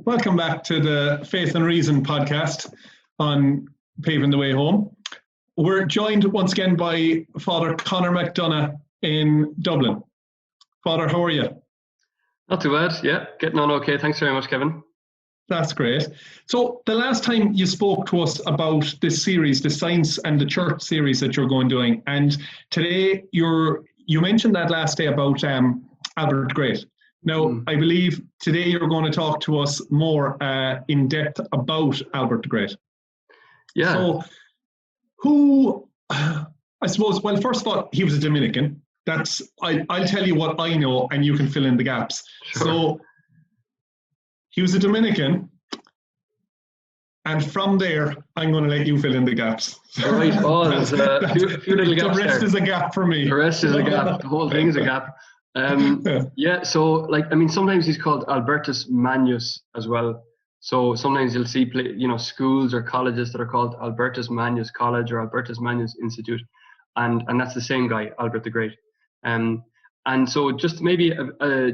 Welcome back to the Faith and Reason podcast on Paving the Way Home. We're joined once again by Father Conor McDonough in Dublin. Father, how are you? Not too bad, yeah. Getting on okay. Thanks very much, Kevin. That's great. So the last time you spoke to us about this series, the Science and the Church series that you're doing, and today you mentioned that last day about Albert the Great. Now, I believe today you're going to talk to us more in depth about Albert the Great. Yeah. So, I suppose, well, first of all, he was a Dominican. I'll tell you what I know and you can fill in the gaps. Sure. So, he was a Dominican. And from there, I'm going to let you fill in the gaps. All right. Oh, there's a few little gaps there. The rest is a gap for me. The rest is a gap. The whole thing is a gap. So sometimes he's called Albertus Magnus as well. So sometimes you'll see, schools or colleges that are called Albertus Magnus College or Albertus Magnus Institute, and that's the same guy, Albert the Great. And so just maybe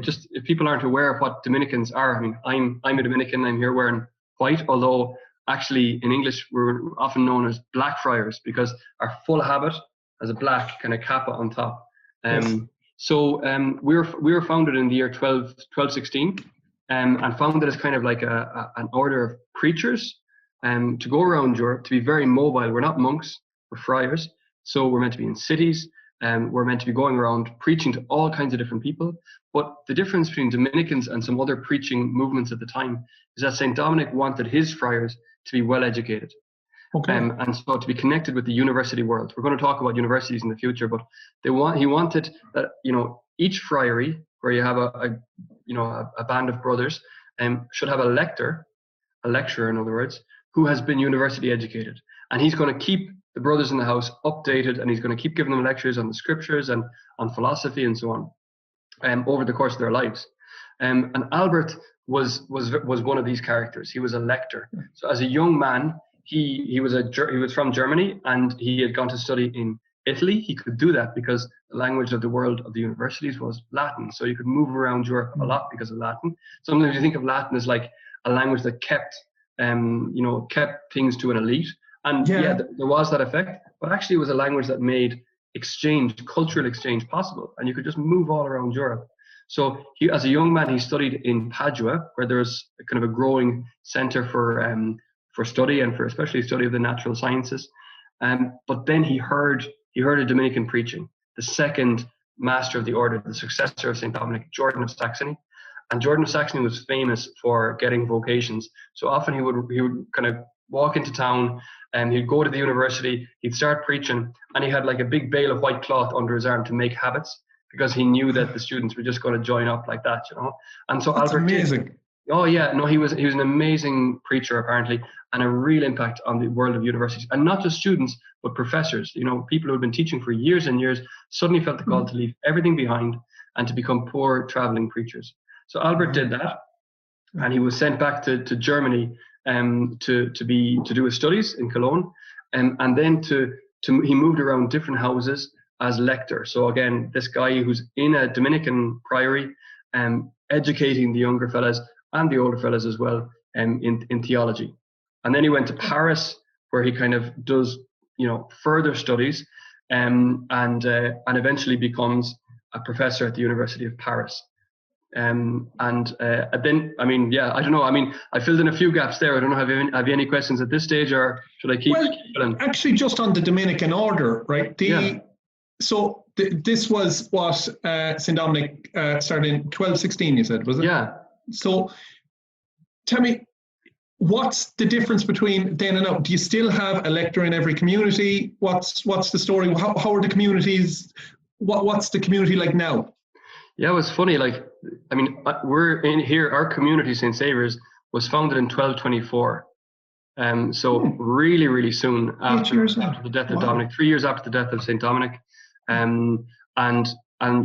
just if people aren't aware of what Dominicans are, I mean, I'm a Dominican. I'm here wearing white, although actually in English we're often known as black friars because our full habit has a black kind of kappa on top. Yes. So we were founded in the year 1216, and founded as kind of like an order of preachers to go around Europe, to be very mobile. We're not monks, we're friars. So we're meant to be in cities, we're meant to be going around preaching to all kinds of different people. But the difference between Dominicans and some other preaching movements at the time is that St. Dominic wanted his friars to be well educated. Okay. And so to be connected with the university world. We're going to talk about universities in the future, but he wanted that, each friary where you have a band of brothers should have a lecturer in other words, who has been university educated. And he's going to keep the brothers in the house updated, and he's going to keep giving them lectures on the scriptures and on philosophy and so on over the course of their lives. And Albert was one of these characters. He was a lector. So as a young man, he was from Germany, and he had gone to study in Italy. He could do that because the language of the world of the universities was Latin. So you could move around Europe a lot because of Latin. Sometimes you think of Latin as like a language that kept things to an elite. And there was that effect, but actually it was a language that made cultural exchange possible. And you could just move all around Europe. So he, as a young man, he studied in Padua, where there was a kind of a growing center for study and for especially study of the natural sciences. But then he heard a Dominican preaching, the second master of the order, the successor of St. Dominic, Jordan of Saxony. And Jordan of Saxony was famous for getting vocations. So often he would kind of walk into town and he'd go to the university, he'd start preaching, and he had like a big bale of white cloth under his arm to make habits because he knew that the students were just going to join up like that, And so That's Albert amazing. Oh yeah, no, he was an amazing preacher apparently, and a real impact on the world of universities, and not just students, but professors. People who had been teaching for years and years suddenly felt the call to leave everything behind and to become poor traveling preachers. So Albert did that, and he was sent back to Germany to do his studies in Cologne, and then he moved around different houses as lector. So again, this guy who's in a Dominican priory, educating the younger fellas and the older fellas as well, in theology. And then he went to Paris, where he kind of does, further studies, and eventually becomes a professor at the University of Paris. Then, I don't know. I filled in a few gaps there. I don't know. Have you any questions at this stage, or should I keep filling? Actually, just on the Dominican Order, right? So this was what St. Dominic started in 1216, you said, was it? Yeah. So tell me, what's the difference between then and now? Do you still have a lector in every community? What's the story? How are the communities? What's the community like now? Yeah, it was funny. We're in here. Our community, St. Saviour's, was founded in 1224. Really, really soon after the death of Dominic. 3 years after the death of St. Dominic. And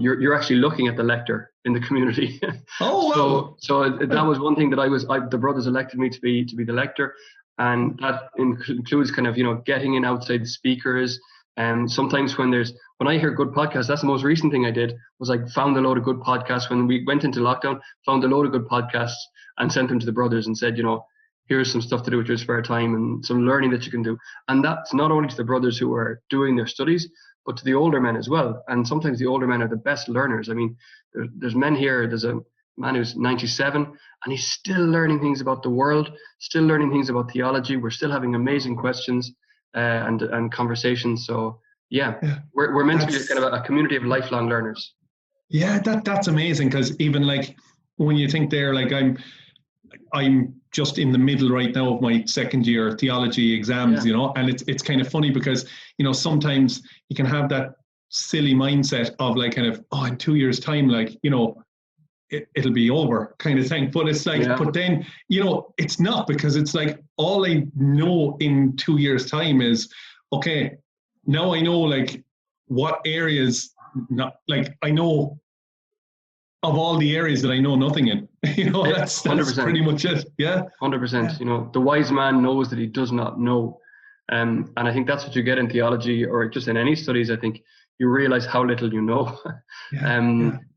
you're actually looking at the lector in the community. Oh, wow. So that was one thing that the brothers elected me to be the lector, and that includes kind of getting in outside speakers. And sometimes when I hear good podcasts, that's the most recent thing I did, was found a load of good podcasts when we went into lockdown. Found a load of good podcasts and sent them to the brothers and said, here's some stuff to do with your spare time and some learning that you can do. And that's not only to the brothers who are doing their studies, but to the older men as well. And sometimes the older men are the best learners. I mean, there's men here, there's a man who's 97 and he's still learning things about the world, still learning things about theology. We're still having amazing questions and conversations. So yeah. We're meant to be kind of a community of lifelong learners. Yeah, that's amazing, because even like when you think there, like I'm just in the middle right now of my second year theology exams, and it's kind of funny because, sometimes you can have that silly mindset of like kind of, in 2 years' time, like, it'll be over kind of thing. But it's like, but then, it's not, because it's like all I know in 2 years' time is, okay, now I know like what areas, not like I know of all the areas that I know nothing in. That's pretty much it. Yeah. 100%. The wise man knows that he does not know. And I think that's what you get in theology, or just in any studies. I think you realize how little you know.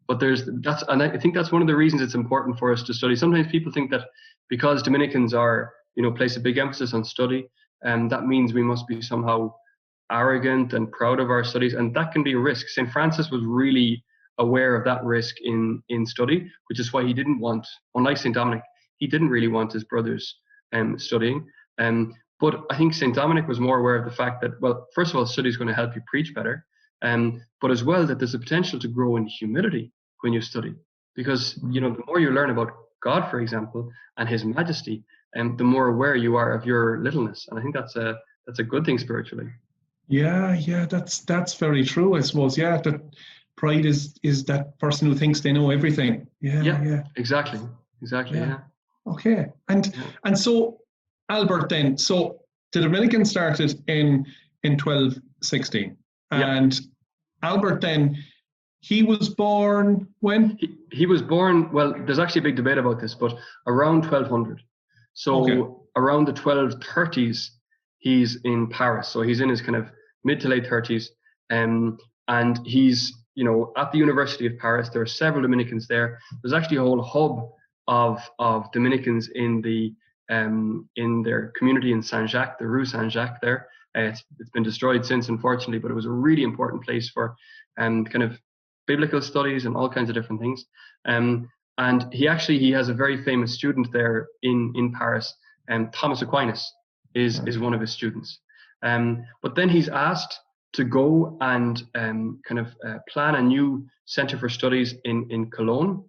But and I think that's one of the reasons it's important for us to study. Sometimes people think that because Dominicans are, place a big emphasis on study, that means we must be somehow arrogant and proud of our studies. And that can be a risk. St. Francis was really aware of that risk in study, which is why he didn't want, unlike St. Dominic, he didn't really want his brothers studying. But I think St. Dominic was more aware of the fact that, well, first of all, study is going to help you preach better, but as well that there's a potential to grow in humility when you study, because the more you learn about God, for example, and His majesty, the more aware you are of your littleness, and I think that's a good thing spiritually. Yeah, that's very true, I suppose. Yeah, that pride is that person who thinks they know everything. Yeah. Exactly. Yeah. Okay. And so Albert then, so the Dominican started in 1216. And Albert then, he was born when? He was born, well, there's actually a big debate about this, but around 1200. So around the 1230s, he's in Paris. So he's in his kind of mid to late 30s. And he's, at the University of Paris. There are several Dominicans there. There's actually a whole hub of Dominicans in their community in Saint-Jacques, the Rue Saint-Jacques there. It's been destroyed since, unfortunately, but it was a really important place for kind of biblical studies and all kinds of different things. And he has a very famous student there in Paris, Thomas Aquinas is one of his students. But then he's asked to go and plan a new center for studies in Cologne.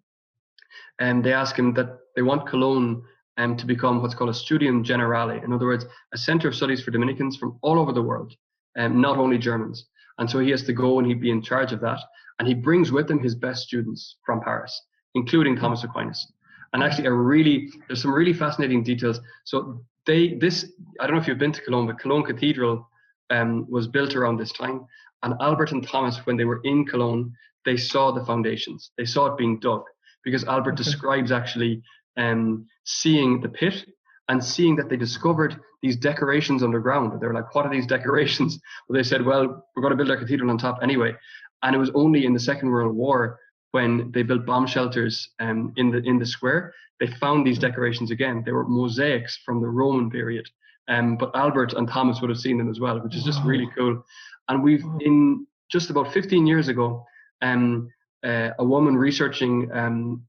And they ask him that they want Cologne to become what's called a studium generale. In other words, a center of studies for Dominicans from all over the world, not only Germans. And so he has to go and he'd be in charge of that. And he brings with him his best students from Paris, including Thomas Aquinas. And actually there's some really fascinating details. So I don't know if you've been to Cologne, but Cologne Cathedral was built around this time. And Albert and Thomas, when they were in Cologne, they saw the foundations. They saw it being dug, because Albert describes actually seeing the pit and seeing that they discovered these decorations underground. They were like, what are these decorations? Well, they said, well, we're going to build our cathedral on top anyway. And it was only in the Second World War, when they built bomb shelters in the square, they found these decorations again. They were mosaics from the Roman period. But Albert and Thomas would have seen them as well, which is just really cool. And we've, in just about 15 years ago, a woman researching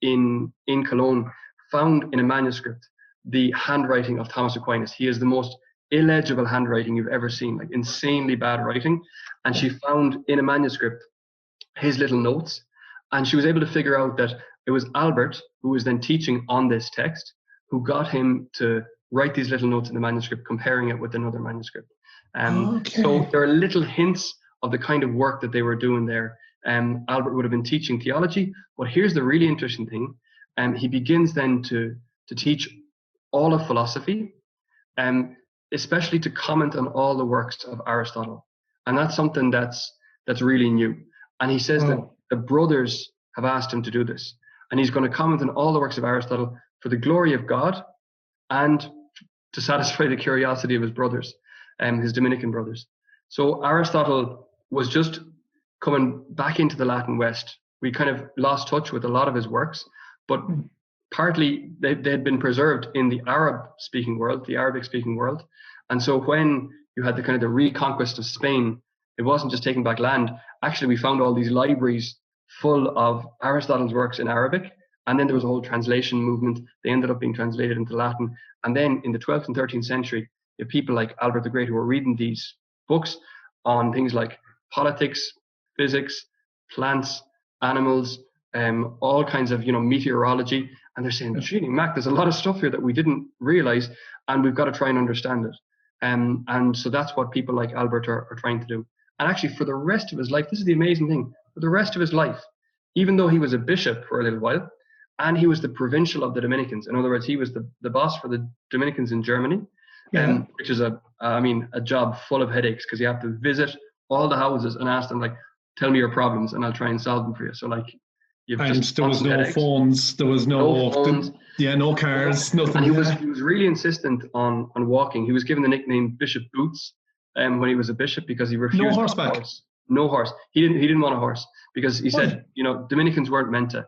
in Cologne found in a manuscript the handwriting of Thomas Aquinas. He is the most illegible handwriting you've ever seen, like insanely bad writing. And she found in a manuscript his little notes. And she was able to figure out that it was Albert, who was then teaching on this text, who got him to write these little notes in the manuscript, comparing it with another manuscript. So there are little hints of the kind of work that they were doing there. Albert would have been teaching theology, but here's the really interesting thing. He begins then to teach all of philosophy, especially to comment on all the works of Aristotle. And that's something that's really new. And he says that the brothers have asked him to do this. And he's going to comment on all the works of Aristotle for the glory of God and to satisfy the curiosity of his brothers, his Dominican brothers. So Aristotle was just coming back into the Latin West. We kind of lost touch with a lot of his works, but partly they had been preserved in the Arab-speaking world, the Arabic-speaking world. And so when you had the kind of the reconquest of Spain, it wasn't just taking back land. Actually, we found all these libraries full of Aristotle's works in Arabic. And then there was a whole translation movement. They ended up being translated into Latin. And then in the 12th and 13th century, you have people like Albert the Great who were reading these books on things like politics, physics, plants, animals, all kinds of, meteorology. And they're saying, gee, Mac, there's a lot of stuff here that we didn't realize, and we've got to try and understand it. And so that's what people like Albert are trying to do. And actually, for the rest of his life, this is the amazing thing, for the rest of his life, even though he was a bishop for a little while, and he was the provincial of the Dominicans. In other words, he was the boss for the Dominicans in Germany, which is a job full of headaches, because you have to visit all the houses and ask them, like, tell me your problems and I'll try and solve them for you. So like, and there was no headaches. Phones, there was no phones, no cars, nothing. And he was really insistent on walking. He was given the nickname Bishop Boots when he was a bishop, because he refused. No horseback. No horse. He didn't want a horse, because he said, Dominicans weren't meant to,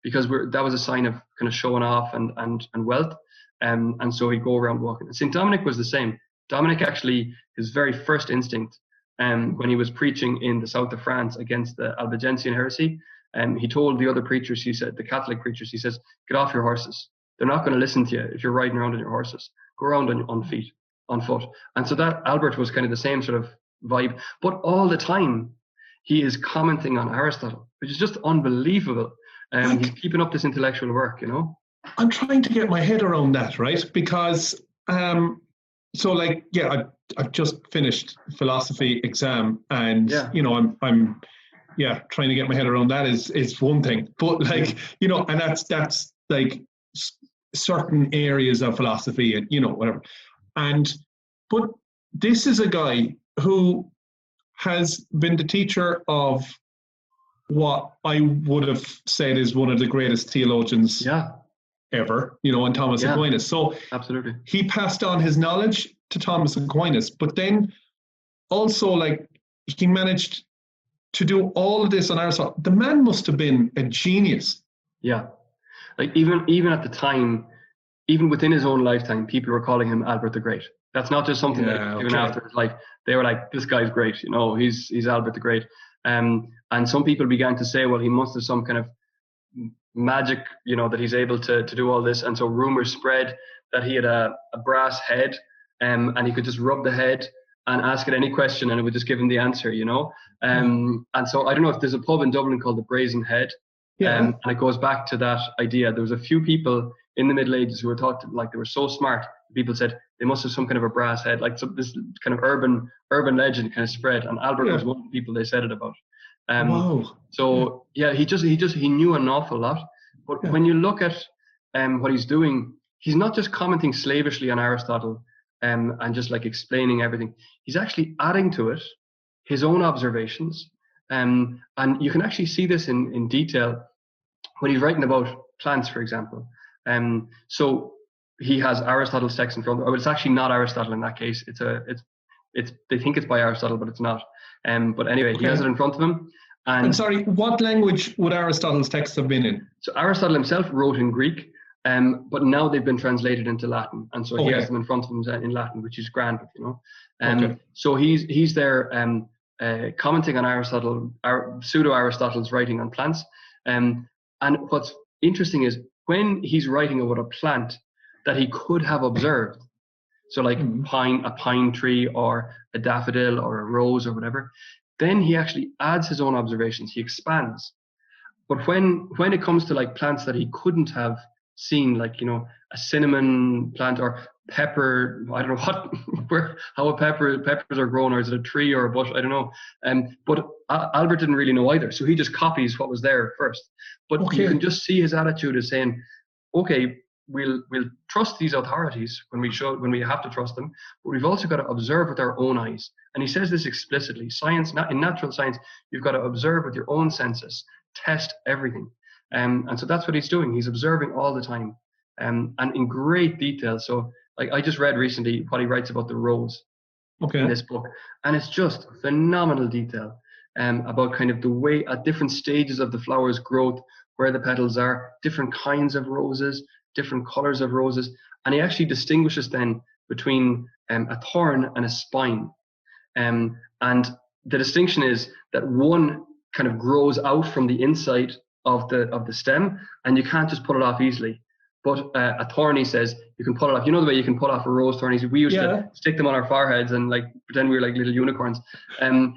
because that was a sign of kind of showing off and wealth, and so he'd go around walking. St. Dominic was the same. Dominic actually, his very first instinct, when he was preaching in the south of France against the Albigensian heresy, he told the other preachers, he said, the Catholic preachers, he says, get off your horses. They're not going to listen to you if you're riding around on your horses. Go around on foot. And so that Albert was kind of the same sort of vibe. But all the time, he is commenting on Aristotle, which is just unbelievable. He's keeping up this intellectual work, I'm trying to get my head around that, right? Because, I've just finished philosophy exam, and I'm trying to get my head around that is one thing, but and that's like certain areas of philosophy and whatever. But this is a guy who has been the teacher of what I would have said is one of the greatest theologians ever, and Thomas Aquinas. So absolutely, he passed on his knowledge to Thomas Aquinas, but then also he managed to do all of this on Aristotle. The man must have been a genius. Yeah, like even at the time, even within his own lifetime, people were calling him Albert the Great. That's not just something that even after his life, they were like, this guy's great, he's Albert the Great. And some people began to say, well, he must have some kind of magic, that he's able to do all this. And so rumors spread that he had a brass head, and he could just rub the head and ask it any question and it would just give him the answer, And so I don't know if there's a pub in Dublin called the Brazen Head. And it goes back to that idea. There was a few people in the Middle Ages who were thought like they were so smart. People said they must have some kind of a brass head, like this kind of urban legend kind of spread. And Albert was one of the people they said it about. Wow. So he knew an awful lot. But when you look at what he's doing, he's not just commenting slavishly on Aristotle and just like explaining everything. He's actually adding to it his own observations. And you can actually see this in detail when he's writing about plants, for example. So he has Aristotle's text in front of him. It's actually not Aristotle in that case. They think it's by Aristotle, but it's not. But anyway, he has it in front of him. And sorry, what language would Aristotle's text have been in? So Aristotle himself wrote in Greek, but now they've been translated into Latin, and so he has them in front of him in Latin, which is grand, So he's there commenting on Aristotle, pseudo-Aristotle's writing on plants. And what's interesting is when he's writing about a plant that he could have observed, so like a pine tree or a daffodil or a rose or whatever, then he actually adds his own observations. He expands. But when it comes to like plants that he couldn't have seen, like a cinnamon plant or pepper, I don't know how peppers are grown, or is it a tree or a bush? I don't know. But Albert didn't really know either, so he just copies what was there first. But you can just see his attitude is saying, okay, we'll trust these authorities when we have to trust them, but we've also got to observe with our own eyes. And he says this explicitly. Science, in natural science, you've got to observe with your own senses, test everything. And so that's what he's doing. He's observing all the time, and in great detail. So like I just read recently what he writes about the rose in this book, and it's just phenomenal detail about kind of the way at different stages of the flower's growth, where the petals are, different kinds of roses, different colors of roses. And he actually distinguishes then between a thorn and a spine. And the distinction is that one kind of grows out from the inside of the stem, and you can't just pull it off easily. But a thorn, he says, you can pull it off. You know the way you can pull off a rose thorn? We used to stick them on our foreheads and like pretend we were like little unicorns. So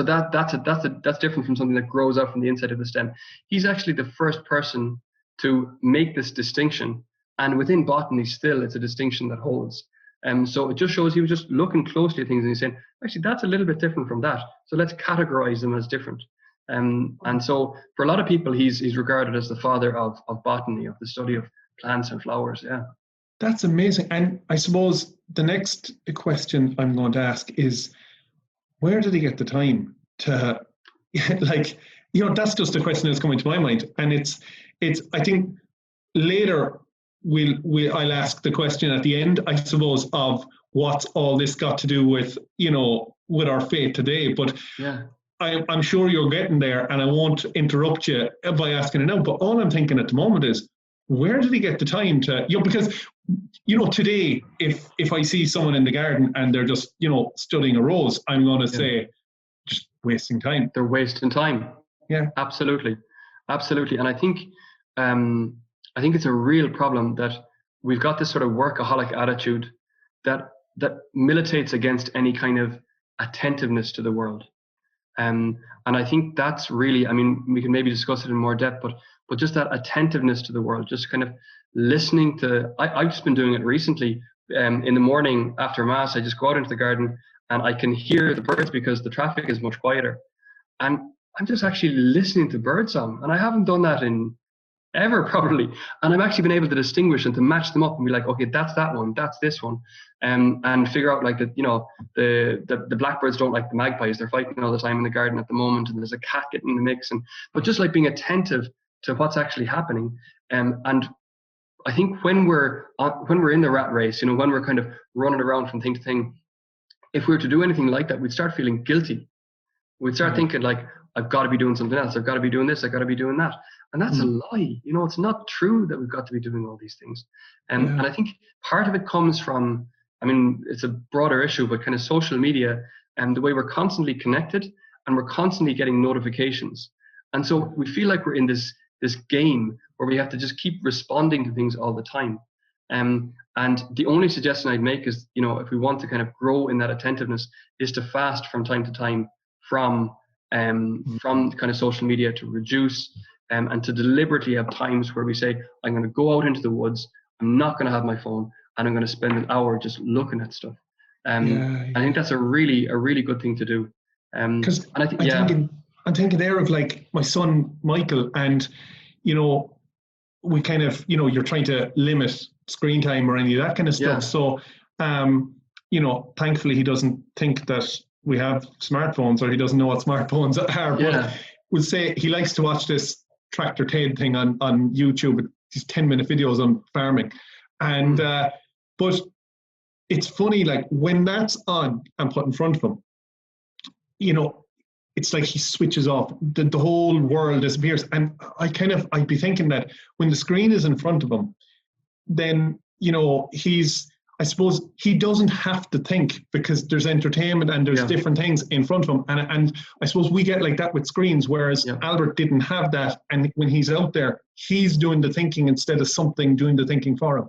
that's different from something that grows out from the inside of the stem. He's actually the first person to make this distinction, and within botany, still it's a distinction that holds. So it just shows he was just looking closely at things and he's saying, actually, that's a little bit different from that. So let's categorize them as different. And so for a lot of people, he's regarded as the father of botany, of the study of plants and flowers. Yeah. That's amazing. And I suppose the next question I'm going to ask is, where did he get the time to, like, that's just a question that's coming to my mind. And it's I think later I'll ask the question at the end, I suppose, of what's all this got to do with, with our faith today. But yeah. I'm sure you're getting there, and I won't interrupt you by asking it now, but all I'm thinking at the moment is, where did he get the time to, because, today, if I see someone in the garden and they're just, studying a rose, I'm going to say, just wasting time. They're wasting time. Yeah. Absolutely. Absolutely. And I think it's a real problem that we've got this sort of workaholic attitude that militates against any kind of attentiveness to the world. And I think that's really, we can maybe discuss it in more depth, but just that attentiveness to the world, just kind of listening to, I've just been doing it recently. In the morning after Mass, I just go out into the garden and I can hear the birds because the traffic is much quieter. And I'm just actually listening to birdsong. And I haven't done that in ever, probably. And I've actually been able to distinguish and to match them up and be like, okay, that's that one, that's this one. And figure out like that, the blackbirds don't like the magpies. They're fighting all the time in the garden at the moment, and there's a cat getting in the mix. But just like being attentive to what's actually happening. And I think when we're in the rat race, when we're kind of running around from thing to thing, if we were to do anything like that, we'd start feeling guilty. We'd start thinking like, I've got to be doing something else. I've got to be doing this. I've got to be doing that. And that's a lie. It's not true that we've got to be doing all these things. And I think part of it comes from, it's a broader issue, but kind of social media and the way we're constantly connected and we're constantly getting notifications. And so we feel like we're in this game where we have to just keep responding to things all the time. And the only suggestion I'd make is, if we want to kind of grow in that attentiveness, is to fast from time to time from kind of social media, to reduce and to deliberately have times where we say, I'm going to go out into the woods, I'm not going to have my phone, and I'm going to spend an hour just looking at stuff. I think that's a really good thing to do. Because I'm thinking there of like my son Michael, and we kind of you're trying to limit screen time or any of that kind of stuff. So thankfully he doesn't think that we have smartphones, or he doesn't know what smartphones are. But we'll say he likes to watch this Tractor Ted thing on YouTube, these 10-minute videos on farming, and but it's funny, like when that's on and put in front of him, it's like he switches off. The whole world disappears. And I'd be thinking that when the screen is in front of him, then, I suppose he doesn't have to think, because there's entertainment and there's different things in front of him. And I suppose we get like that with screens, whereas Albert didn't have that. And when he's out there, he's doing the thinking instead of something doing the thinking for him.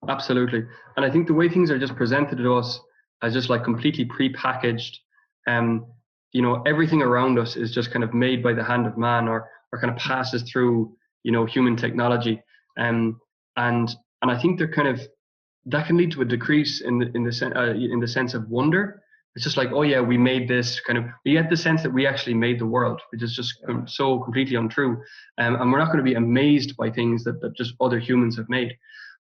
Absolutely. And I think the way things are just presented to us as just like completely pre-packaged, everything around us is just kind of made by the hand of man, or kind of passes through, human technology. And I think that can lead to a decrease in the sense of wonder. It's just like, oh yeah, we made this we get the sense that we actually made the world, which is just so completely untrue. And we're not going to be amazed by things that just other humans have made.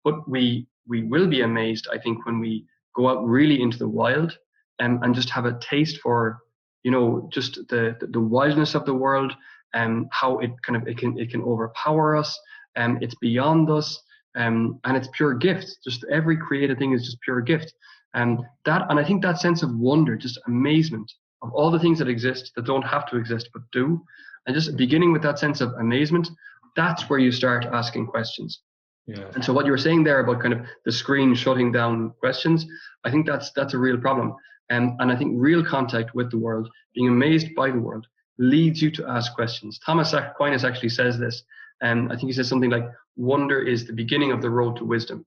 But we will be amazed, I think, when we go out really into the wild and just have a taste for, just the wildness of the world, and how it can overpower us. It's beyond us. And it's pure gift. Just every created thing is just pure gift. And I think that sense of wonder, just amazement of all the things that exist that don't have to exist but do, And just beginning with that sense of amazement, that's where you start asking questions. Yeah. And so what you were saying there about kind of the screen shutting down questions, I think that's a real problem. And I think real contact with the world, being amazed by the world, leads you to ask questions. Thomas Aquinas actually says this. I think he says something like, wonder is the beginning of the road to wisdom.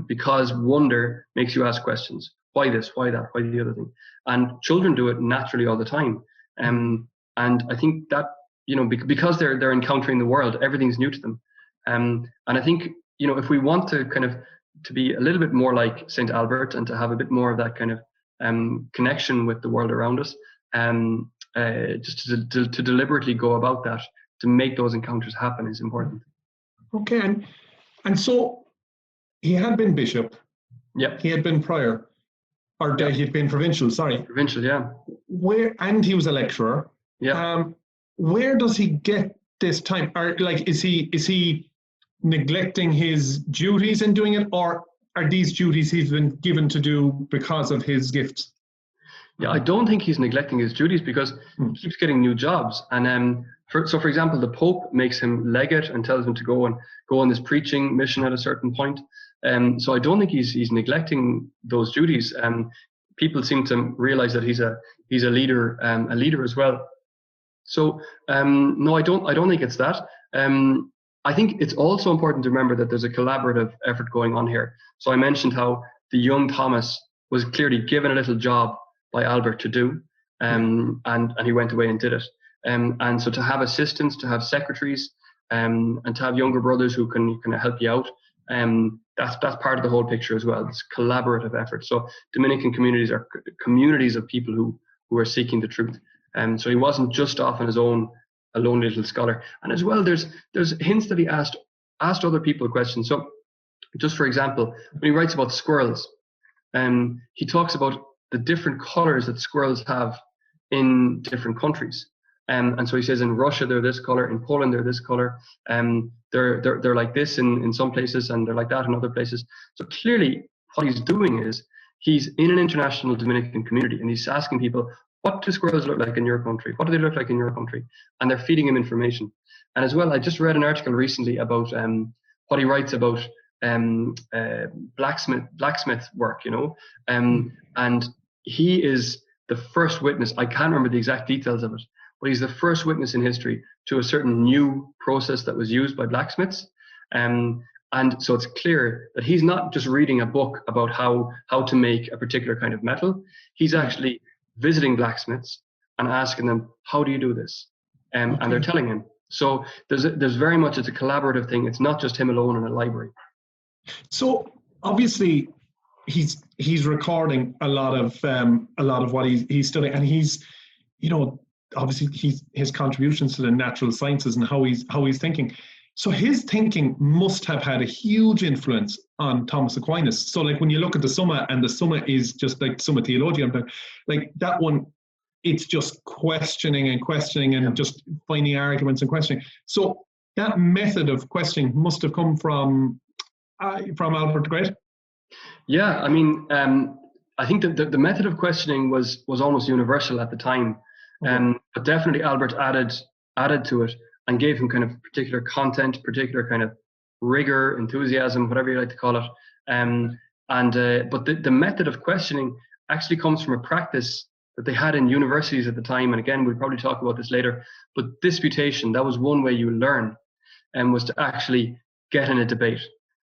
Because wonder makes you ask questions. Why this? Why that? Why the other thing? And children do it naturally all the time. And I think that, because they're encountering the world, everything's new to them. And I think, if we want to kind of to be a little bit more like St. Albert and to have a bit more of that kind of connection with the world around us, just to deliberately go about that, to make those encounters happen is important. Okay, and so he had been bishop. Yeah. He had been prior, or Yep. he had been provincial. Sorry. Provincial, yeah. And he was a lecturer. Yeah. Where does he get this time? Or like, is he neglecting his duties in doing it, or are these duties he's been given to do because of his gifts? Yeah, I don't think he's neglecting his duties because he keeps getting new jobs. And for example, the Pope makes him legate and tells him to go on this preaching mission at a certain point. So I don't think he's neglecting those duties. People seem to realize that he's a leader as well. So no, I don't think it's that. I think it's also important to remember that there's a collaborative effort going on here. So I mentioned how the young Thomas was clearly given a little job by Albert to do, and he went away and did it. And so to have assistants, to have secretaries, and to have younger brothers who can help you out, that's part of the whole picture as well. It's collaborative effort. So Dominican communities are communities of people who are seeking the truth. So he wasn't just off on his own, a lone little scholar. And as well, there's hints that he asked other people questions. So just for example, when he writes about squirrels, he talks about the different colors that squirrels have in different countries. And so he says in Russia they're this color, in Poland they're this color, they're like this in some places and they're like that in other places. So clearly what he's doing is he's in an international Dominican community and he's asking people, what do squirrels look like in your country? What do they look like in your country? And they're feeding him information. And as well, I just read an article recently about what he writes about blacksmith work, and he is the first witness. I can't remember the exact details of it, but he's the first witness in history to a certain new process that was used by blacksmiths. And so it's clear that he's not just reading a book about how to make a particular kind of metal. He's actually visiting blacksmiths and asking them, how do you do this? And they're telling him. So there's very much, it's a collaborative thing. It's not just him alone in a library. So obviously he's recording a lot of what he's studying, and he's, obviously his contributions to the natural sciences and how he's thinking. So his thinking must have had a huge influence on Thomas Aquinas. So like when you look at the Summa, and the Summa is just like Summa Theologiam, like that one, it's just questioning and just finding arguments and questioning. So that method of questioning must have come from Albert the Great. Yeah, I mean, I think that the method of questioning was almost universal at the time, but definitely Albert added to it and gave him kind of particular content, particular kind of rigor, enthusiasm, whatever you like to call it. But the method of questioning actually comes from a practice that they had in universities at the time. And again, we'll probably talk about this later, but disputation, that was one way you learn, was to actually get in a debate.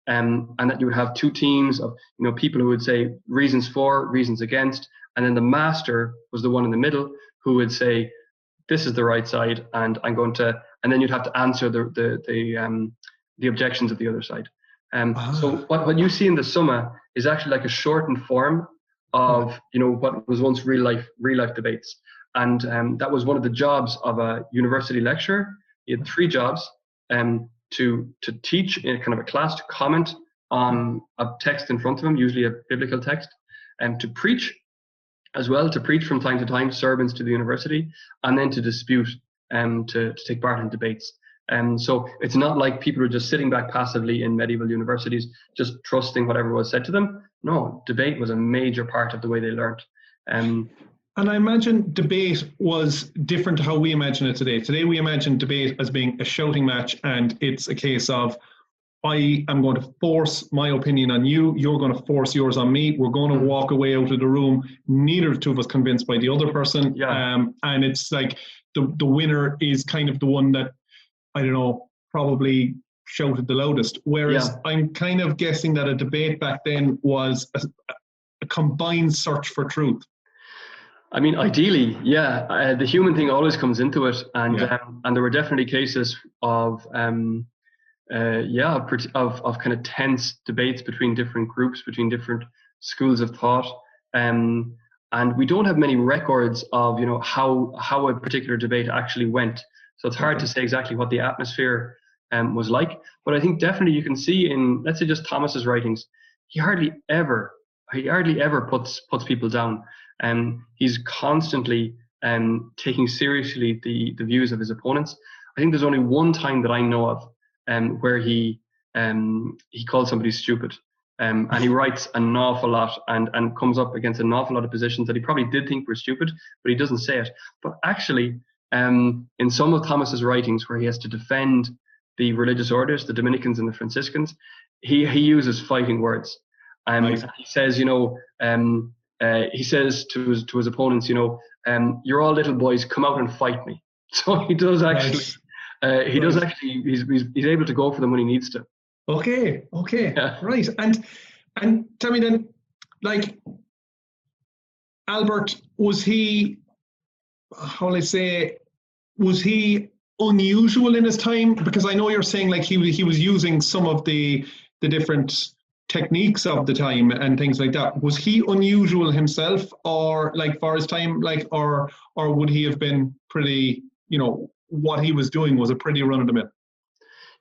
And that you would have two teams of people who would say reasons for, reasons against, and then the master was the one in the middle who would say, this is the right side, and I'm going to, and then you'd have to answer the objections of the other side. So what you see in the Summa is actually like a shortened form of what was once real life debates, and that was one of the jobs of a university lecturer. He had three jobs: to teach in kind of a class, to comment on a text in front of him, usually a biblical text, and to preach as well, to preach from time to time sermons to the university, and then to dispute, to take part in debates. So it's not like people are just sitting back passively in medieval universities, just trusting whatever was said to them. No, debate was a major part of the way they learned. And I imagine debate was different to how we imagine it today. Today we imagine debate as being a shouting match, and it's a case of, I am going to force my opinion on you, you're going to force yours on me, we're going to walk away out of the room, neither two of us convinced by the other person. And it's like the winner is kind of the one that, I don't know, probably shouted the loudest. Whereas I'm kind of guessing that a debate back then was a combined search for truth. I mean, ideally, the human thing always comes into it, and there were definitely cases of kind of tense debates between different groups, between different schools of thought, and we don't have many records of how a particular debate actually went. So it's hard to say exactly what the atmosphere was like. But I think definitely you can see in, let's say, just Thomas's writings, he hardly ever puts people down. He's constantly taking seriously the views of his opponents. I think there's only one time that I know of where he called somebody stupid, and he writes an awful lot and comes up against an awful lot of positions that he probably did think were stupid, but he doesn't say it. But actually, in some of Thomas's writings, where he has to defend the religious orders, the Dominicans and the Franciscans, he uses fighting words. Nice. He says, he says to his opponents, you're all little boys, come out and fight me. So he does actually, he's able to go for them when he needs to. Okay, yeah. Right. And tell me then, like, Albert, was he unusual in his time? Because I know you're saying like he was using some of the different techniques of the time and things like that. Was he unusual himself, or like for his time, like, or would he have been pretty, what he was doing, was it pretty run of the mill?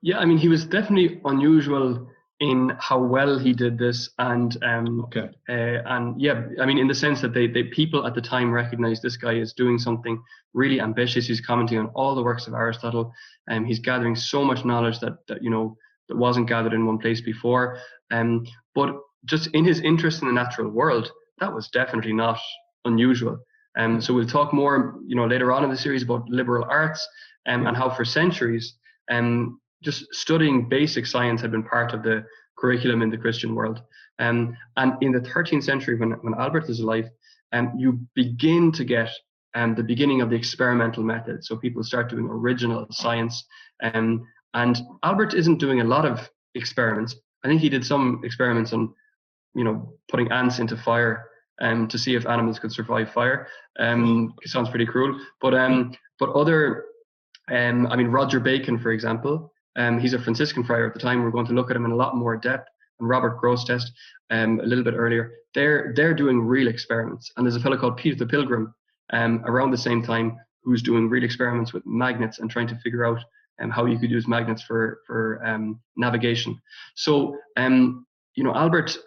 Yeah, I mean, he was definitely unusual in how well he did this, and I mean, in the sense that they people at the time recognized this guy is doing something really ambitious. He's commenting on all the works of Aristotle, and he's gathering so much knowledge that wasn't gathered in one place before. But just in his interest in the natural world, that was definitely not unusual. So we'll talk more, later on in the series about liberal arts, and how for centuries, just studying basic science had been part of the curriculum in the Christian world. And in the 13th century, when Albert is alive, you begin to get the beginning of the experimental method. So people start doing original science. And Albert isn't doing a lot of experiments. I think he did some experiments on, putting ants into fire to see if animals could survive fire. It sounds pretty cruel. But other, I mean, Roger Bacon, for example, he's a Franciscan friar at the time. We're going to look at him in a lot more depth. And Robert Grosseteste, a little bit earlier, they're doing real experiments. And there's a fellow called Peter the Pilgrim around the same time who's doing real experiments with magnets and trying to figure out how you could use magnets for navigation. So Albert,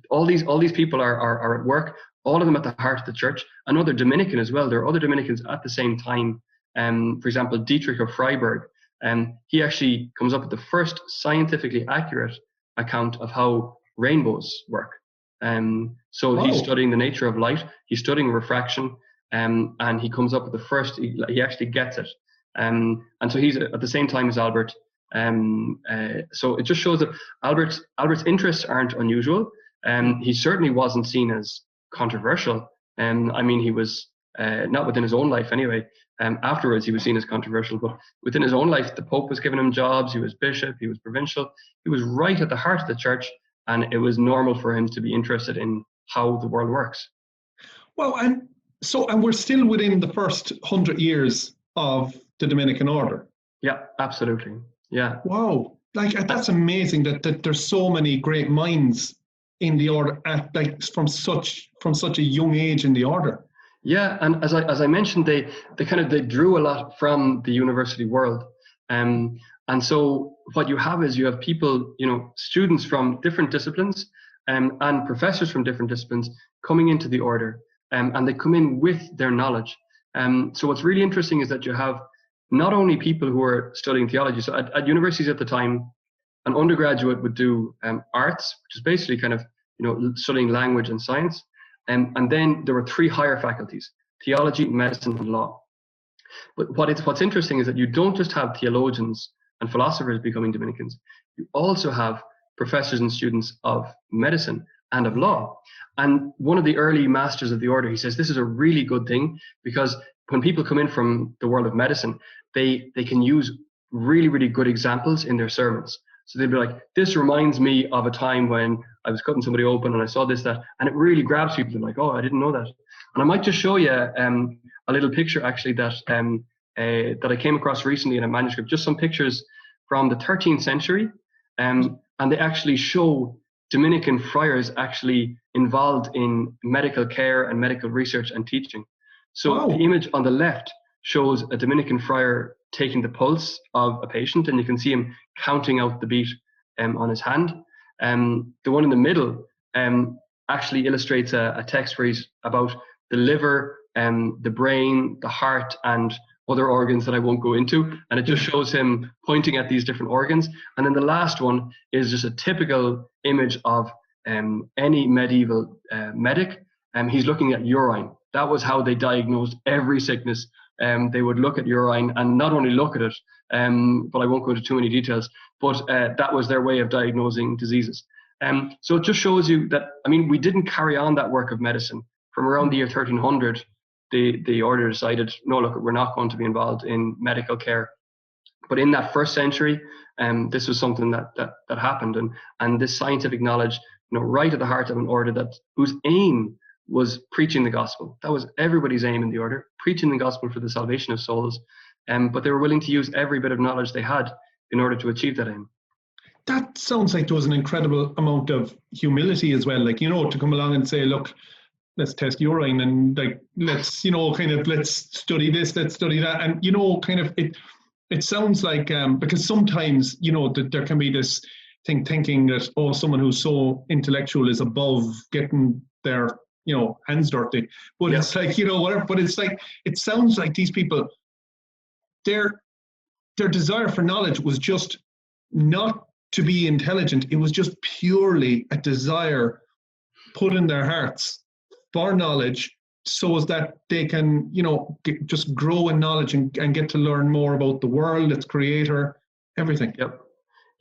all these people are at work. All of them at the heart of the church. Another Dominican as well. There are other Dominicans at the same time. For example, Dietrich of Freiburg. He actually comes up with the first scientifically accurate account of how rainbows work. He's studying the nature of light. He's studying refraction, and he comes up with the first. He actually gets it. And so he's at the same time as Albert. So it just shows that Albert's interests aren't unusual. He certainly wasn't seen as controversial. I mean, he was not within his own life anyway. Afterwards, he was seen as controversial, but within his own life, the Pope was giving him jobs. He was bishop. He was provincial. He was right at the heart of the church, and it was normal for him to be interested in how the world works. Well, and we're still within the first 100 years of the Dominican Order. Yeah, absolutely. Yeah. Wow, that's amazing that there's so many great minds in the order from such a young age in the order. Yeah, and as I mentioned, they drew a lot from the university world, and so what you have is people, students from different disciplines, and professors from different disciplines coming into the order, and they come in with their knowledge. So what's really interesting is that you have not only people who are studying theology. So at universities at the time, an undergraduate would do arts, which is basically studying language and science. And then there were 3 higher faculties: theology, medicine, and law. But what's interesting is that you don't just have theologians and philosophers becoming Dominicans. You also have professors and students of medicine and of law. And one of the early masters of the order, he says, this is a really good thing, because when people come in from the world of medicine, they can use really, really good examples in their sermons. So they'd be like, this reminds me of a time when I was cutting somebody open and I saw this, that, and it really grabs people. They're like, oh, I didn't know that. And I might just show you a little picture actually that I came across recently in a manuscript, just some pictures from the 13th century. And they actually show Dominican friars actually involved in medical care and medical research and teaching. So Wow. The image on the left shows a Dominican friar taking the pulse of a patient, and you can see him counting out the beat on his hand. The one in the middle actually illustrates a text where he's about the liver, the brain, the heart, and other organs that I won't go into. And it just shows him pointing at these different organs. And then the last one is just a typical image of any medieval medic. He's looking at urine. That was how they diagnosed every sickness. They would look at urine and not only look at it, but I won't go into too many details, but that was their way of diagnosing diseases. So it just shows you that, I mean, we didn't carry on that work of medicine. From around the year 1300, the order decided, no, look, we're not going to be involved in medical care. But in that first century, this was something that happened, and this scientific knowledge, right at the heart of an order whose aim was preaching the gospel. That was everybody's aim in the order, preaching the gospel for the salvation of souls. But they were willing to use every bit of knowledge they had in order to achieve that aim. That sounds like there was an incredible amount of humility as well. Like, to come along and say, look, let's test urine, and like, let's, let's study this, let's study that. And, it sounds like, because sometimes, that there can be this thinking that, oh, someone who's so intellectual is above getting their, hands dirty. But It's like, whatever. But it's like, it sounds like these people, their desire for knowledge was just not to be intelligent. It was just purely a desire put in their hearts for knowledge, so as that they can, just grow in knowledge and get to learn more about the world, its creator, everything. Yep.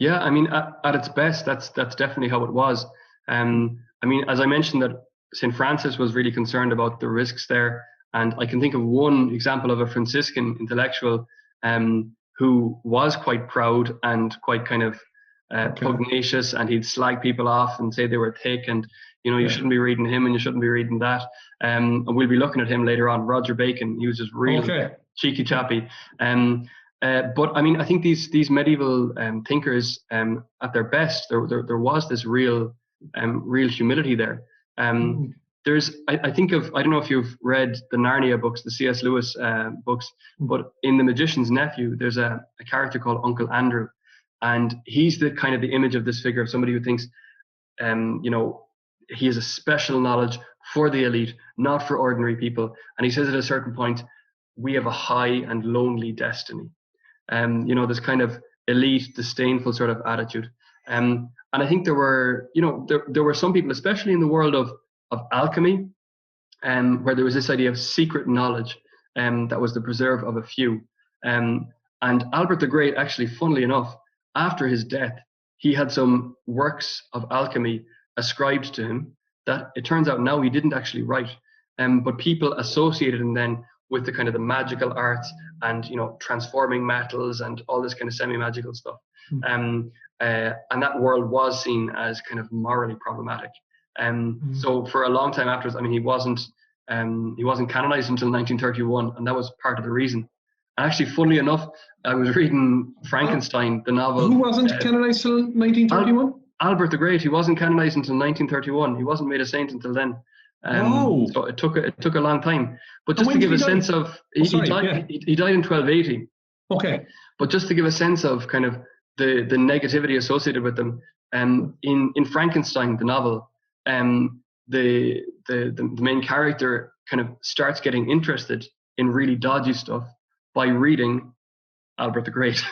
Yeah, I mean, at its best, that's definitely how it was. I mean, as I mentioned, that St. Francis was really concerned about the risks there. And I can think of one example of a Franciscan intellectual who was quite proud and quite kind of pugnacious, and he'd slag people off and say they were thick, and you shouldn't be reading him and you shouldn't be reading that. And we'll be looking at him later on. Roger Bacon, he was just real cheeky chappy. But I mean, I think these medieval thinkers, at their best, there was this real humility there. There's, I think of, I don't know if you've read the Narnia books, the C.S. Lewis books, but in The Magician's Nephew, there's a character called Uncle Andrew, and he's the kind of the image of this figure of somebody who thinks, he has a special knowledge for the elite, not for ordinary people. And he says at a certain point, we have a high and lonely destiny. This kind of elite, disdainful sort of attitude. And I think there were some people, especially in the world of alchemy, where there was this idea of secret knowledge that was the preserve of a few. And Albert the Great, actually, funnily enough, after his death, he had some works of alchemy ascribed to him that it turns out now he didn't actually write. But people associated him then with the kind of the magical arts and, transforming metals and all this kind of semi-magical stuff. And that world was seen as kind of morally problematic. So for a long time afterwards, I mean, he wasn't canonized until 1931, and that was part of the reason. And actually, funnily enough, I was reading Frankenstein, the novel. Who wasn't canonized till 1931? Albert the Great. He wasn't canonized until 1931. He wasn't made a saint until then. So it took a long time. But just to give a sense of, he died in 1280. Okay. But just to give a sense of kind of the negativity associated with them, in Frankenstein, the novel, the main character kind of starts getting interested in really dodgy stuff by reading Albert the Great,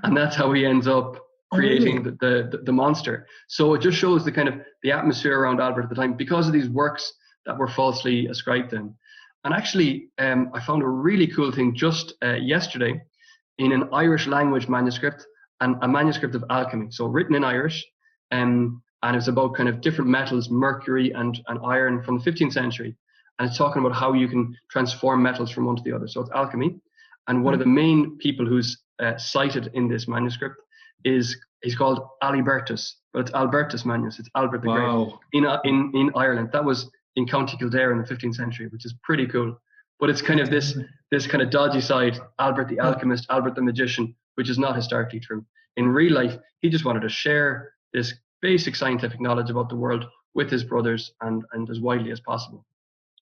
and that's how he ends up creating the monster. So it just shows the kind of the atmosphere around Albert at the time, because of these works that were falsely ascribed to him. And actually, I found a really cool thing just yesterday in an Irish language manuscript, and a manuscript of alchemy, so written in Irish, and it's about kind of different metals, mercury and iron from the 15th century. And it's talking about how you can transform metals from one to the other. So it's alchemy. And one of the main people who's cited in this manuscript he's called Alibertus, but it's Albertus Magnus. It's Albert the Great in Ireland. That was in County Kildare in the 15th century, which is pretty cool. But it's kind of this kind of dodgy side, Albert the alchemist, Albert the magician, which is not historically true. In real life, he just wanted to share this basic scientific knowledge about the world with his brothers and as widely as possible.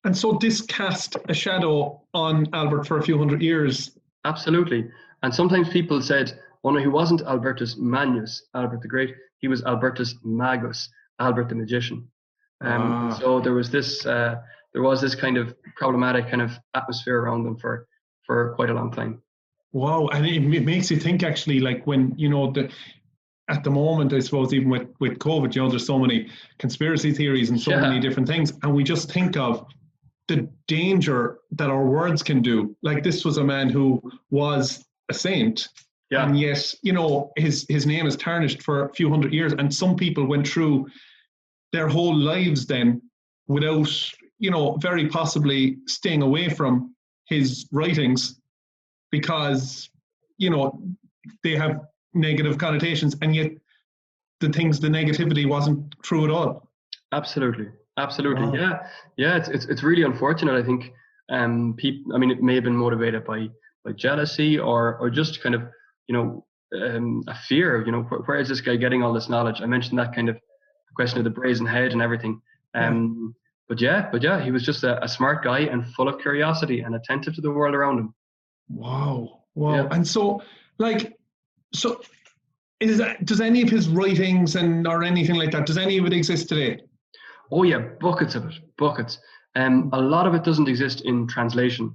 And so this cast a shadow on Albert for a few hundred years. Absolutely. And sometimes people said, oh no, he wasn't Albertus Magnus, Albert the Great. He was Albertus Magus, Albert the magician. So there was this kind of problematic kind of atmosphere around them for quite a long time. Wow, and it makes you think actually, like when, at the moment, I suppose even with COVID, there's so many conspiracy theories and so many different things, and we just think of the danger that our words can do. Like this was a man who was a saint, and yet, his name is tarnished for a few hundred years, and some people went through their whole lives then without, very possibly staying away from his writings because, they have negative connotations, and yet the negativity wasn't true at all. Absolutely. Wow. Yeah. It's really unfortunate. I think people. I mean, it may have been motivated by jealousy or just kind of a fear. Where is this guy getting all this knowledge? I mentioned that kind of question of the brazen head and everything. But he was just a smart guy and full of curiosity and attentive to the world around him. Wow. Yeah. And so does any of his writings or anything like that, does any of it exist today? Oh yeah, buckets of it, buckets. A lot of it doesn't exist in translation.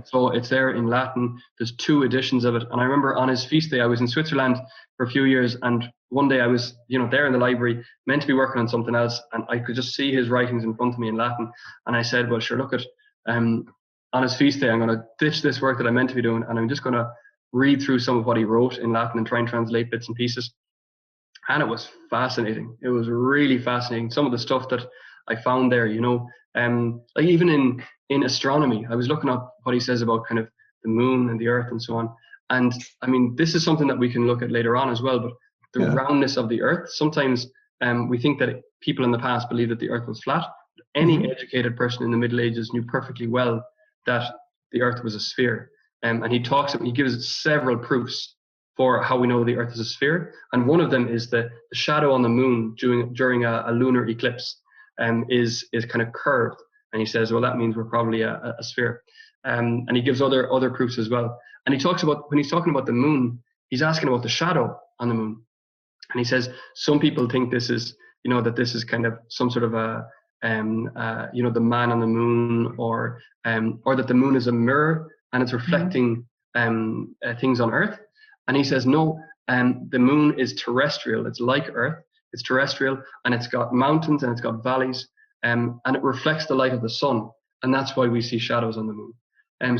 So it's there in Latin. There's 2 editions of it. And I remember on his feast day, I was in Switzerland for a few years, and one day I was, there in the library, meant to be working on something else, and I could just see his writings in front of me in Latin. And I said, well, sure, look at, on his feast day, I'm going to ditch this work that I meant to be doing, and I'm just going to read through some of what he wrote in Latin and try and translate bits and pieces. And it was fascinating. It was really fascinating. Some of the stuff that I found there, like even in astronomy, I was looking up what he says about kind of the moon and the earth and so on. And I mean, this is something that we can look at later on as well, but the roundness of the earth, sometimes we think that people in the past believed that the earth was flat. Any educated person in the Middle Ages knew perfectly well that the earth was a sphere. And he gives several proofs for how we know the earth is a sphere. And one of them is the shadow on the moon during a lunar eclipse is kind of curved. And he says, well, that means we're probably a sphere. And he gives other proofs as well. And he talks about, when he's talking about the moon, he's asking about the shadow on the moon. And he says, some people think this is, that this is kind of some sort of the man on the moon, or that the moon is a mirror and it's reflecting things on Earth. And he says, no, the moon is terrestrial. It's like Earth. It's terrestrial, and it's got mountains and it's got valleys, and it reflects the light of the sun. And that's why we see shadows on the moon.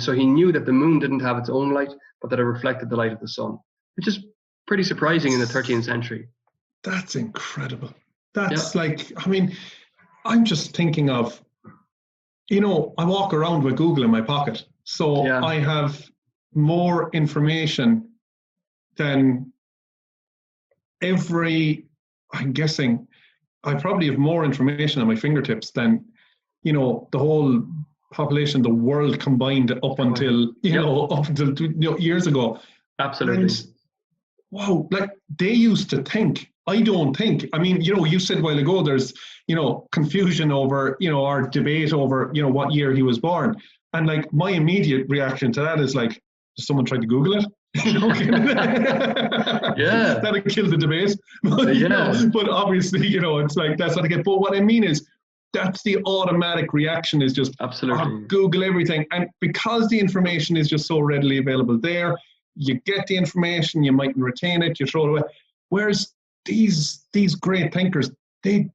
So he knew that the moon didn't have its own light, but that it reflected the light of the sun, which is pretty surprising in the 13th century. That's incredible. That's like, I mean, I'm just thinking of, I walk around with Google in my pocket. So I have more information than I'm guessing, I probably have more information at my fingertips than, the whole population, the world combined up until, years ago. Absolutely. And, wow, like they used to think. I don't think. I mean, you said a while ago there's, confusion over, our debate over, what year he was born. And like my immediate reaction to that is like, does someone try to Google it? That'll kill the debate. But obviously, it's like that's not a get. But what I mean is, that's the automatic reaction is just absolutely Google everything, and because the information is just so readily available there, you get the information, you mightn't retain it, you throw it away. Whereas these great thinkers, they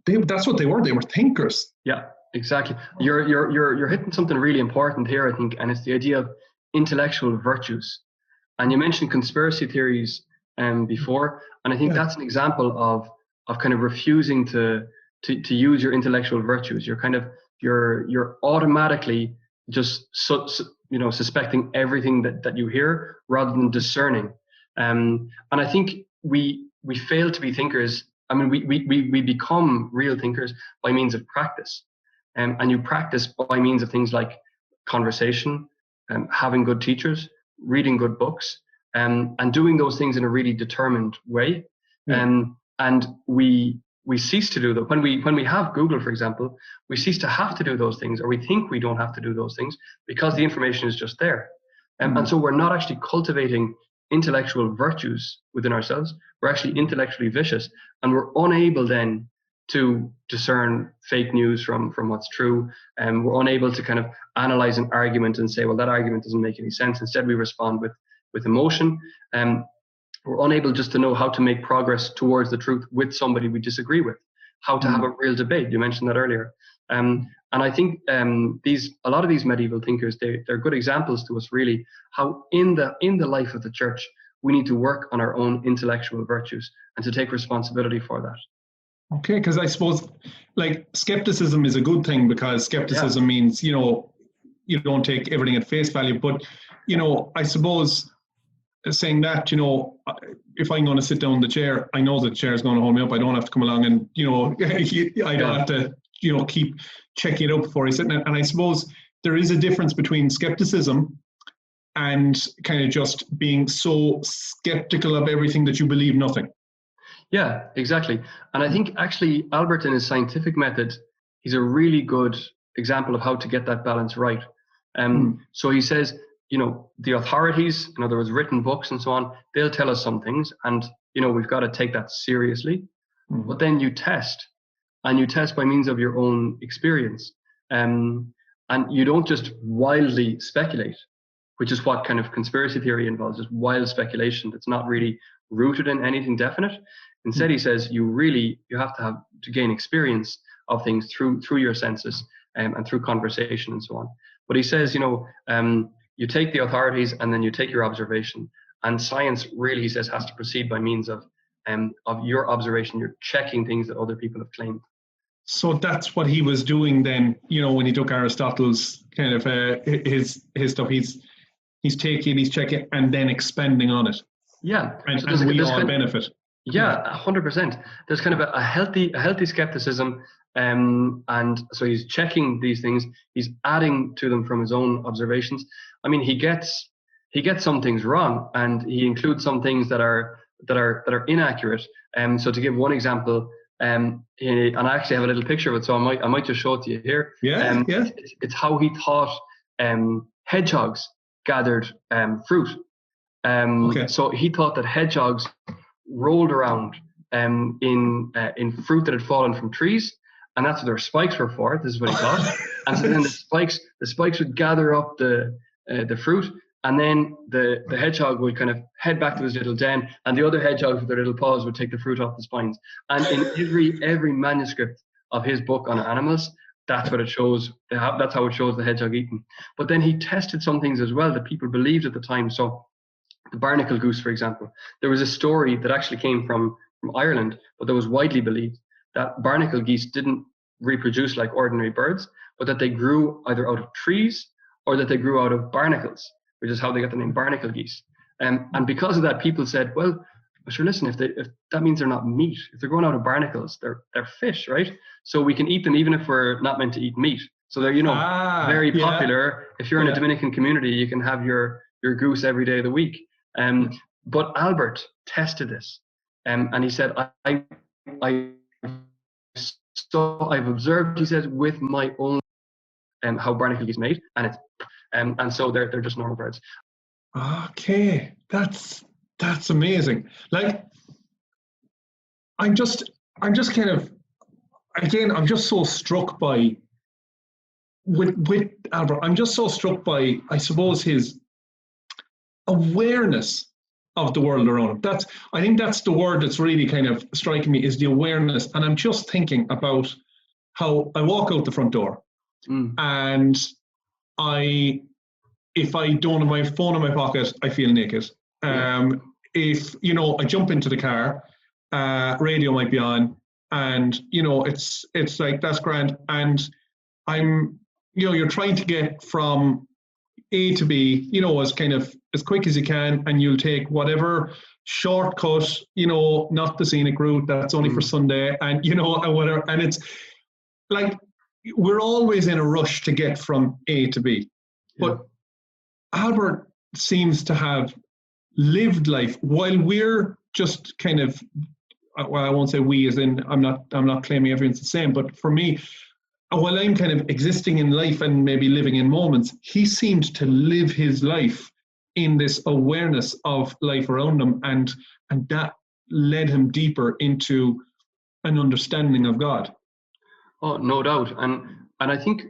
that's what they were. They were thinkers. Yeah. exactly. You're hitting something really important here, I think, and it's the idea of intellectual virtues. And you mentioned conspiracy theories before, and I think that's an example of kind of refusing to use your intellectual virtues. You're automatically just suspecting everything that you hear rather than discerning. And I think we fail to be thinkers. I mean, we become real thinkers by means of practice, and you practice by means of things like conversation, having good teachers, reading good books, and doing those things in a really determined way. And we cease to do that when we have Google, for example. We cease to have to do those things, or we think we don't have to do those things because the information is just there. And so we're not actually cultivating intellectual virtues within ourselves. We're actually intellectually vicious, and we're unable then to discern fake news from what's true. And we're unable to kind of analyze an argument and say, well, that argument doesn't make any sense. Instead, we respond with emotion. We're unable just to know how to make progress towards the truth with somebody we disagree with, how to have a real debate. You mentioned that earlier. And I think a lot of these medieval thinkers, they're good examples to us, really, how in the life of the church, we need to work on our own intellectual virtues and to take responsibility for that. Okay, because I suppose like skepticism is a good thing, because skepticism means, you don't take everything at face value. But, I suppose saying that, if I'm going to sit down in the chair, I know that the chair is going to hold me up. I don't have to come along and, I don't have to, keep checking it out before I sit in it. And I suppose there is a difference between skepticism and kind of just being so skeptical of everything that you believe nothing. Yeah, exactly. And I think actually Albert, in his scientific method, he's a really good example of how to get that balance right. So he says, the authorities, in other words, written books and so on, they'll tell us some things, and, we've got to take that seriously. But then you test, and you test by means of your own experience. And you don't just wildly speculate, which is what kind of conspiracy theory involves, is wild speculation that's not really rooted in anything definite. Instead, he says you have to gain experience of things through your senses and through conversation and so on. But he says, you take the authorities and then you take your observation. And science really, he says, has to proceed by means of your observation. You're checking things that other people have claimed. So that's what he was doing then, when he took Aristotle's kind of his stuff. He's taking, he's checking, and then expanding on it. Yeah, and we all benefit. Yeah, 100%. There's kind of a healthy skepticism, and so he's checking these things. He's adding to them from his own observations. I mean, he gets some things wrong, and he includes some things that are inaccurate. So to give one example, and I actually have a little picture of it, so I might just show it to you here. Yeah. It's how he thought hedgehogs gathered fruit. So he thought that hedgehogs rolled around in fruit that had fallen from trees, and that's what their spikes were for. This is what he thought. And so then the spikes would gather up the fruit, and then the hedgehog would kind of head back to his little den, and the other hedgehogs with their little paws would take the fruit off the spines. And in every manuscript of his book on animals, that's what it shows. That's how it shows the hedgehog eating. But then he tested some things as well that people believed at the time. So the barnacle goose, for example, there was a story that actually came from Ireland, but that was widely believed that barnacle geese didn't reproduce like ordinary birds, but that they grew either out of trees or that they grew out of barnacles, which is how they got the name barnacle geese. And because of that, people said, well, sure, listen, if that means they're not meat, if they're growing out of barnacles, they're fish, right? So we can eat them even if we're not meant to eat meat. So they're, very popular. If you're in a Dominican community, you can have your goose every day of the week. But Albert tested this, and he said, I've observed, he says, with my own how barnacle geese made, and so they're just normal birds. Okay, that's amazing. Like, I'm just kind of, again, I'm just so struck by with Albert. I'm just so struck by, I suppose, his awareness of the world around him. I think that's the word that's really kind of striking me, is the awareness. And I'm just thinking about how I walk out the front door, and if I don't have my phone in my pocket, I feel naked. If I jump into the car, radio might be on, and it's like, that's grand, and I'm you're trying to get from A to B, as kind of as quick as you can, and you'll take whatever shortcut, not the scenic route that's only for Sunday, and and whatever, and it's like we're always in a rush to get from A to B. But Albert seems to have lived life while we're just kind of, well, I won't say we as in I'm not claiming everyone's the same, but for me, while I'm kind of existing in life and maybe living in moments, he seemed to live his life in this awareness of life around him, and that led him deeper into an understanding of God. Oh, no doubt. And I think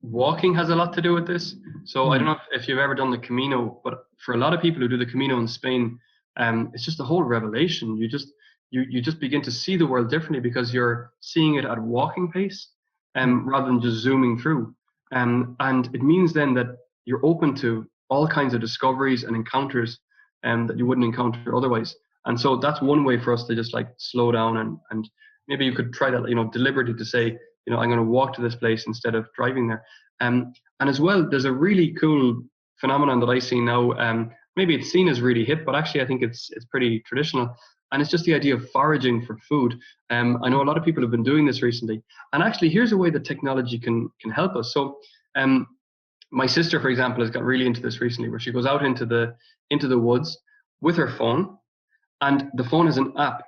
walking has a lot to do with this. So I don't know if you've ever done the Camino, but for a lot of people who do the Camino in Spain, it's just a whole revelation. You just begin to see the world differently because you're seeing it at walking pace, rather than just zooming through. And it means then that you're open to all kinds of discoveries and encounters that you wouldn't encounter otherwise. And so that's one way for us to just like slow down, and maybe you could try that, deliberately, to say, I'm going to walk to this place instead of driving there. And as well, there's a really cool phenomenon that I see now. Maybe it's seen as really hip, but actually I think it's pretty traditional. And it's just the idea of foraging for food. I know a lot of people have been doing this recently. And actually, here's a way that technology can help us. So my sister, for example, has got really into this recently, where she goes out into the woods with her phone, and the phone is an app.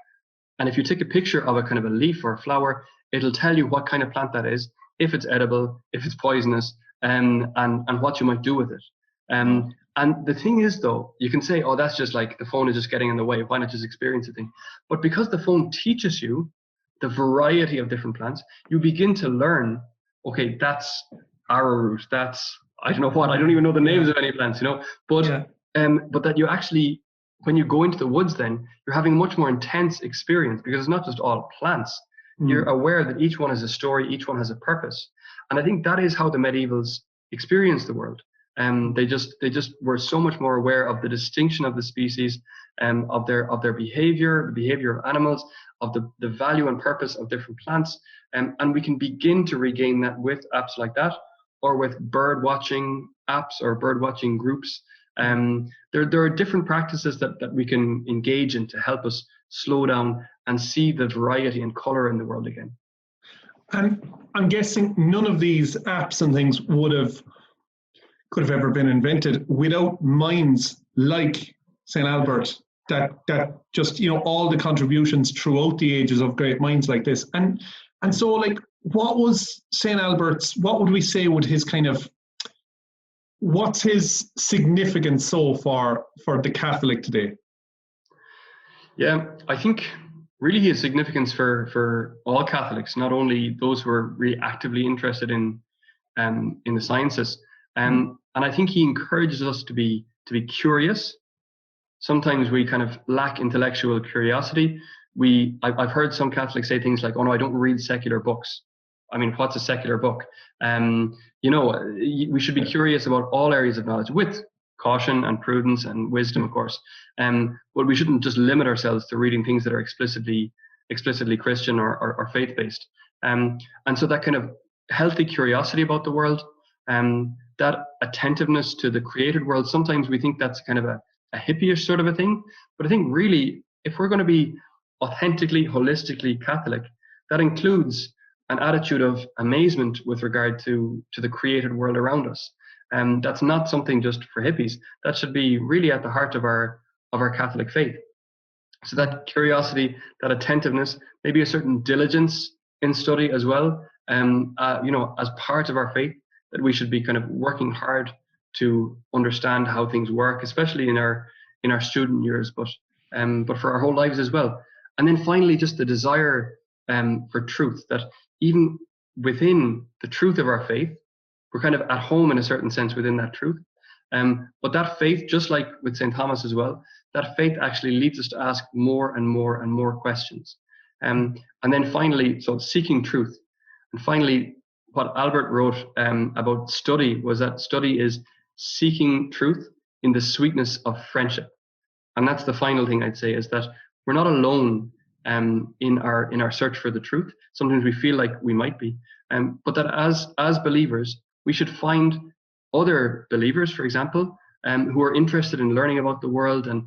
And if you take a picture of a kind of a leaf or a flower, it'll tell you what kind of plant that is, if it's edible, if it's poisonous, and what you might do with it. And the thing is, though, you can say, oh, that's just like the phone is just getting in the way. Why not just experience the thing? But because the phone teaches you the variety of different plants, you begin to learn, okay, that's arrowroot, that's, I don't know what, I don't even know the names of any plants, but that you actually, when you go into the woods, then you're having a much more intense experience, because it's not just all plants. You're aware that each one has a story, each one has a purpose. And I think that is how the medievals experienced the world. They just were so much more aware of the distinction of the species, of their behavior, the behavior of animals, of the value and purpose of different plants. And we can begin to regain that with apps like that, or with bird watching apps or bird watching groups. There are different practices that we can engage in to help us slow down and see the variety and color in the world again. And I'm guessing none of these apps and things could have ever been invented without minds like St. Albert, that just, all the contributions throughout the ages of great minds like this. And so, like, what was St. Albert's, what would we say would his kind of, what's his significance so far for the Catholic today? Yeah, I think really his significance for all Catholics, not only those who are really actively interested in the sciences. And I think he encourages us to be curious. Sometimes we kind of lack intellectual curiosity. I've heard some Catholics say things like, "Oh no, I don't read secular books." I mean, what's a secular book? We should be curious about all areas of knowledge, with caution and prudence and wisdom, of course. But we shouldn't just limit ourselves to reading things that are explicitly Christian or faith-based. And so that kind of healthy curiosity about the world, that attentiveness to the created world, sometimes we think that's kind of a hippie-ish sort of a thing. But I think really, if we're going to be authentically, holistically Catholic, that includes an attitude of amazement with regard to the created world around us. And that's not something just for hippies. That should be really at the heart of our Catholic faith. So that curiosity, that attentiveness, maybe a certain diligence in study as well, as part of our faith, that we should be kind of working hard to understand how things work, especially in our student years, but for our whole lives as well. And then finally, just the desire for truth, that even within the truth of our faith, we're kind of at home in a certain sense within that truth. But that faith, just like with St. Thomas as well, that faith actually leads us to ask more and more and more questions. And then finally, so seeking truth. And finally, what Albert wrote about study was that study is seeking truth in the sweetness of friendship. And that's the final thing I'd say, is that we're not alone in our search for the truth. Sometimes we feel like we might be, but that as believers, we should find other believers, for example, who are interested in learning about the world and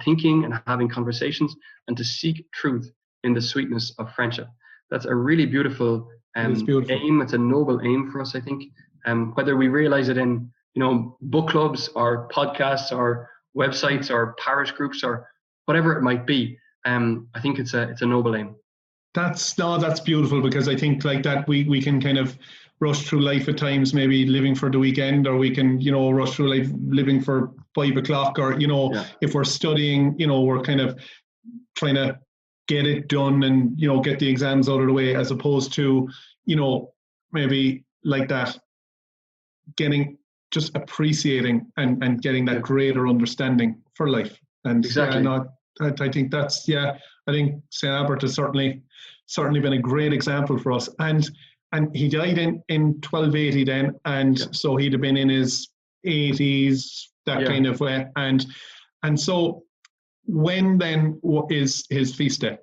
thinking and having conversations, and to seek truth in the sweetness of friendship. That's a really beautiful, aim. It's a noble aim for us, I think. Whether we realize it in book clubs or podcasts or websites or parish groups or whatever it might be, I think it's a noble aim. That's beautiful, because I think like that we can kind of rush through life at times, maybe living for the weekend, or we can rush through life living for 5 o'clock, or if we're studying, we're kind of trying to get it done and get the exams out of the way, as opposed to maybe like that, just appreciating and getting that greater understanding for life. And exactly. I think that's, I think St. Albert has certainly been a great example for us. And he died in 1280 then, and so he'd have been in his 80s, that kind of way. And so when then is his feast day?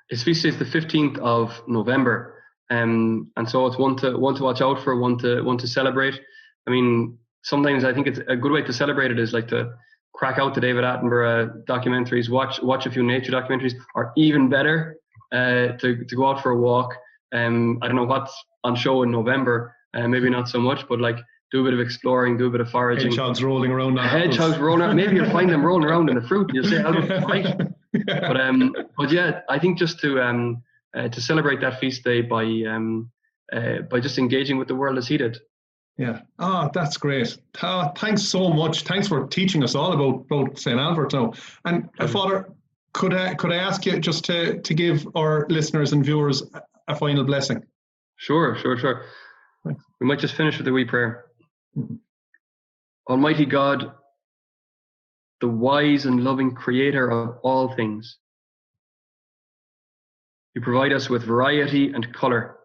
His feast day is the 15th of November. And so it's one to watch out for, one to celebrate. I mean, sometimes I think it's a good way to celebrate it is like to crack out the David Attenborough documentaries, watch a few nature documentaries, or even better, to go out for a walk. I don't know what's on show in November, maybe not so much, but like do a bit of exploring, do a bit of foraging. Hedgehogs rolling around. Hedgehogs rolling around. Maybe you'll find them rolling around in the fruit. You'll say, right. But yeah, I think just to celebrate that feast day by just engaging with the world as he did. Yeah. Oh, that's great. Thanks so much. Thanks for teaching us all about St. Albert now. And Father, could I ask you just to give our listeners and viewers a final blessing? Sure. Thanks. We might just finish with a wee prayer. Mm-hmm. Almighty God, the wise and loving creator of all things, you provide us with variety and color.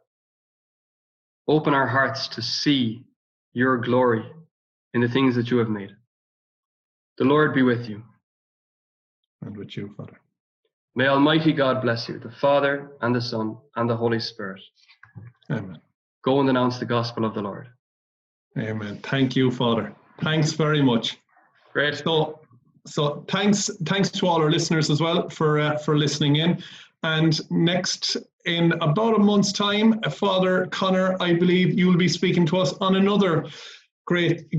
Open our hearts to see your glory in the things that you have made. The Lord be with you. And with you, Father. May Almighty God bless you, the Father and the Son and the Holy Spirit. Amen. Go and announce the gospel of the Lord. Amen. Thank you, Father. Thanks very much. Great. So thanks to all our listeners as well for listening in. And next, in about a month's time, Father Conor, I believe you will be speaking to us on another great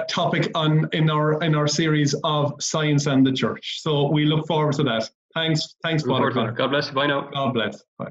topic in our series of Science and the Church. So we look forward to that. Thanks, Father Conor. God bless you. Bye now. God bless. Bye.